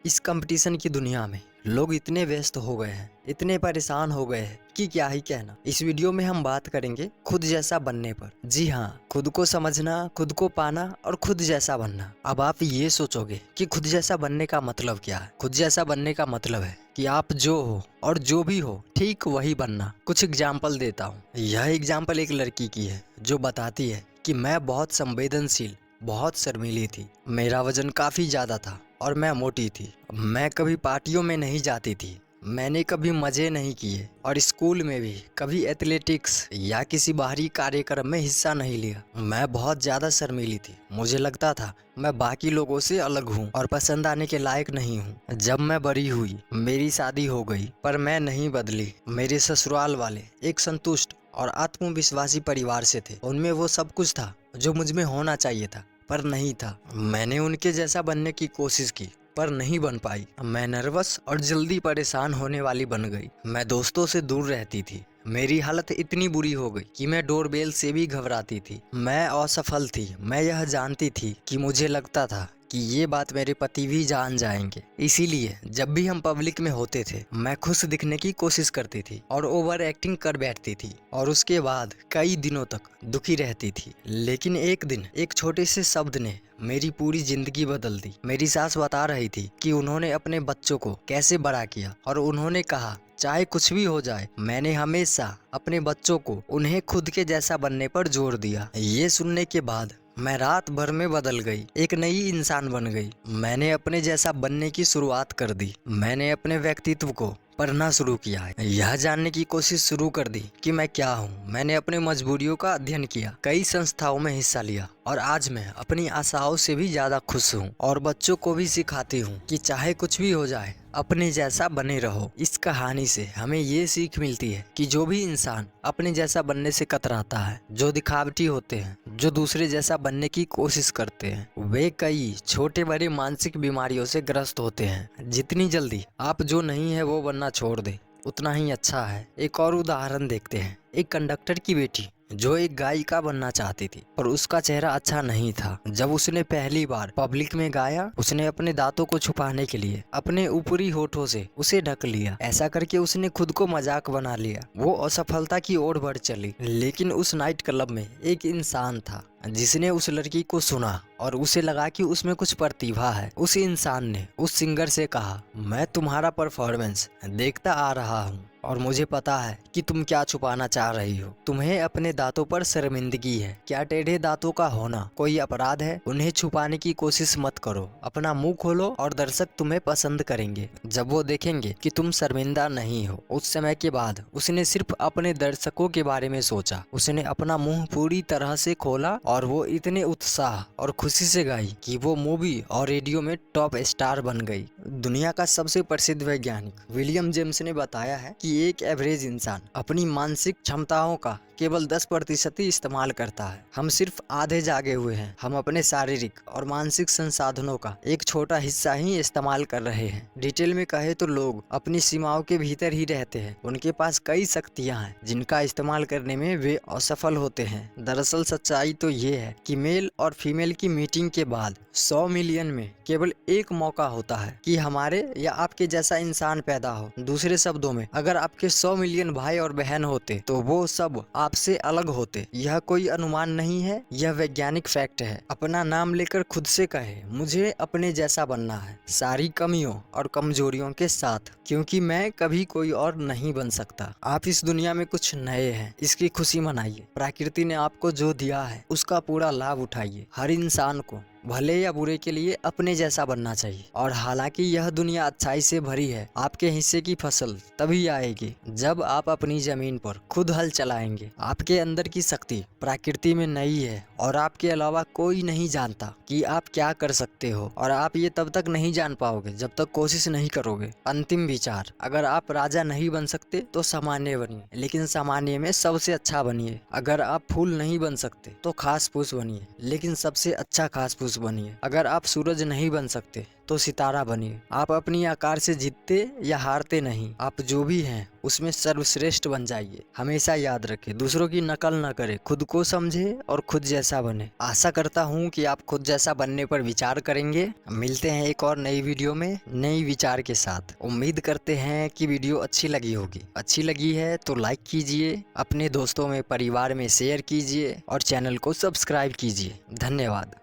इस कंपटीशन की दुनिया में लोग इतने व्यस्त हो गए हैं, इतने परेशान हो गए हैं कि क्या ही कहना। इस वीडियो में हम बात करेंगे खुद जैसा बनने पर। जी हाँ, खुद को समझना, खुद को पाना और खुद जैसा बनना। अब आप ये सोचोगे कि खुद जैसा बनने का मतलब क्या है। खुद जैसा बनने का मतलब है कि आप जो हो और जो भी हो ठीक वही बनना। कुछ एग्जाम्पल देता हूँ। यह एग्जाम्पल एक लड़की की है जो बताती है कि मैं बहुत संवेदनशील, बहुत शर्मीली थी। मेरा वजन काफी ज्यादा था और मैं मोटी थी। मैं कभी पार्टियों में नहीं जाती थी। मैंने कभी मजे नहीं किए और स्कूल में भी कभी एथलेटिक्स या किसी बाहरी कार्यक्रम में हिस्सा नहीं लिया। मैं बहुत ज्यादा शर्मीली थी। मुझे लगता था मैं बाकी लोगों से अलग हूँ और पसंद आने के लायक नहीं हूँ। जब मैं बड़ी हुई, मेरी शादी हो गई, पर मैं नहीं बदली। मेरे ससुराल वाले एक संतुष्ट और आत्मविश्वासी परिवार से थे। उनमें वो सब कुछ था जो मुझ में होना चाहिए था, पर नहीं था। मैंने उनके जैसा बनने की कोशिश की पर नहीं बन पाई। मैं नर्वस और जल्दी परेशान होने वाली बन गई। मैं दोस्तों से दूर रहती थी। मेरी हालत इतनी बुरी हो गई कि मैं डोरबेल से भी घबराती थी। मैं असफल थी। मैं यह जानती थी कि मुझे लगता था कि ये बात मेरे पति भी जान जाएंगे। इसीलिए जब भी हम पब्लिक में होते थे, मैं खुश दिखने की कोशिश करती थी और ओवर एक्टिंग कर बैठती थी और उसके बाद कई दिनों तक दुखी रहती थी। लेकिन एक दिन एक छोटे से शब्द ने मेरी पूरी जिंदगी बदल दी। मेरी सास बता रही थी कि उन्होंने अपने बच्चों को कैसे बड़ा किया और उन्होंने कहा चाहे कुछ भी हो जाए, मैंने हमेशा अपने बच्चों को उन्हें खुद के जैसा बनने पर जोर दिया। ये सुनने के बाद मैं रात भर में बदल गई, एक नई इंसान बन गई। मैंने अपने जैसा बनने की शुरुआत कर दी। मैंने अपने व्यक्तित्व को पढ़ना शुरू किया है, यह जानने की कोशिश शुरू कर दी कि मैं क्या हूँ। मैंने अपने मजबूरियों का अध्ययन किया, कई संस्थाओं में हिस्सा लिया और आज मैं अपनी आशाओं से भी ज्यादा खुश हूँ और बच्चों को भी सिखाती हूँ कि चाहे कुछ भी हो जाए, अपने जैसा बने रहो। इस कहानी से हमें ये सीख मिलती है कि जो भी इंसान अपने जैसा बनने से कतराता है, जो दिखावटी होते हैं, जो दूसरे जैसा बनने की कोशिश करते हैं, वे कई छोटे बड़े मानसिक बीमारियों से ग्रस्त होते हैं। जितनी जल्दी आप जो नहीं है वो बनना छोड़ दे, उतना ही अच्छा है। एक और उदाहरण देखते हैं। एक कंडक्टर की बेटी जो एक गायिका बनना चाहती थी, पर उसका चेहरा अच्छा नहीं था। जब उसने पहली बार पब्लिक में गाया, उसने अपने दांतों को छुपाने के लिए अपने ऊपरी होठों से उसे ढक लिया। ऐसा करके उसने खुद को मजाक बना लिया। वो असफलता की ओर बढ़ चली। लेकिन उस नाइट क्लब में एक इंसान था जिसने उस लड़की को सुना और उसे लगा कि उसमें कुछ प्रतिभा है। उस इंसान ने उस सिंगर से कहा, मैं तुम्हारा परफॉर्मेंस देखता आ रहा हूँ और मुझे पता है कि तुम क्या छुपाना चाह रही हो। तुम्हें अपने दांतों पर शर्मिंदगी है। क्या टेढ़े दांतों का होना कोई अपराध है? उन्हें छुपाने की कोशिश मत करो। अपना मुंह खोलो और दर्शक तुम्हें पसंद करेंगे जब वो देखेंगे कि तुम शर्मिंदा नहीं हो। उस समय के बाद उसने सिर्फ अपने दर्शकों के बारे में सोचा। उसने अपना मुंह पूरी तरह से खोला और वो इतने उत्साह और खुशी से गाई कि वो मूवी और रेडियो में टॉप स्टार बन गई। दुनिया का सबसे प्रसिद्ध वैज्ञानिक विलियम जेम्स ने बताया है कि एक एवरेज इंसान अपनी मानसिक क्षमताओं का केवल 10% ही इस्तेमाल करता है। हम सिर्फ आधे जागे हुए हैं। हम अपने शारीरिक और मानसिक संसाधनों का एक छोटा हिस्सा ही इस्तेमाल कर रहे हैं। डिटेल में कहे तो लोग अपनी सीमाओं के भीतर ही रहते हैं। उनके पास कई शक्तियां हैं जिनका इस्तेमाल करने में वे असफल होते हैं। दरअसल सच्चाई तो ये है कि मेल और फीमेल की मीटिंग के बाद 100 मिलियन में केवल एक मौका होता है कि हमारे या आपके जैसा इंसान पैदा हो। दूसरे शब्दों में, अगर आपके 100 मिलियन भाई और बहन होते तो वो सब आपसे अलग होते। यह कोई अनुमान नहीं है, यह वैज्ञानिक फैक्ट है। अपना नाम लेकर खुद से कहे, मुझे अपने जैसा बनना है, सारी कमियों और कमजोरियों के साथ, क्योंकि मैं कभी कोई और नहीं बन सकता। आप इस दुनिया में कुछ नए हैं, इसकी खुशी मनाइए। प्रकृति ने आपको जो दिया है उसका पूरा लाभ उठाइए। हर इंसान को भले या बुरे के लिए अपने जैसा बनना चाहिए। और हालांकि यह दुनिया अच्छाई से भरी है, आपके हिस्से की फसल तभी आएगी जब आप अपनी जमीन पर खुद हल चलाएंगे। आपके अंदर की शक्ति प्रकृति में नहीं है और आपके अलावा कोई नहीं जानता कि आप क्या कर सकते हो। और आप ये तब तक नहीं जान पाओगे जब तक कोशिश नहीं करोगे। अंतिम विचार, अगर आप राजा नहीं बन सकते तो सामान्य बनिए, लेकिन सामान्य में सबसे अच्छा बनिए। अगर आप फूल नहीं बन सकते तो खास फूस बनिए, लेकिन सबसे अच्छा खास फूस जासूस बनिए। अगर आप सूरज नहीं बन सकते तो सितारा बनिए। आप अपनी आकार से जीतते या हारते नहीं, आप जो भी हैं उसमें सर्वश्रेष्ठ बन जाइए। हमेशा याद रखें, दूसरों की नकल न करें, खुद को समझे और खुद जैसा बने। आशा करता हूँ कि आप खुद जैसा बनने पर विचार करेंगे। मिलते हैं एक और नई वीडियो में नई विचार के साथ। उम्मीद करते हैं कि वीडियो अच्छी लगी होगी। अच्छी लगी है तो लाइक कीजिए, अपने दोस्तों में परिवार में शेयर कीजिए और चैनल को सब्सक्राइब कीजिए। धन्यवाद।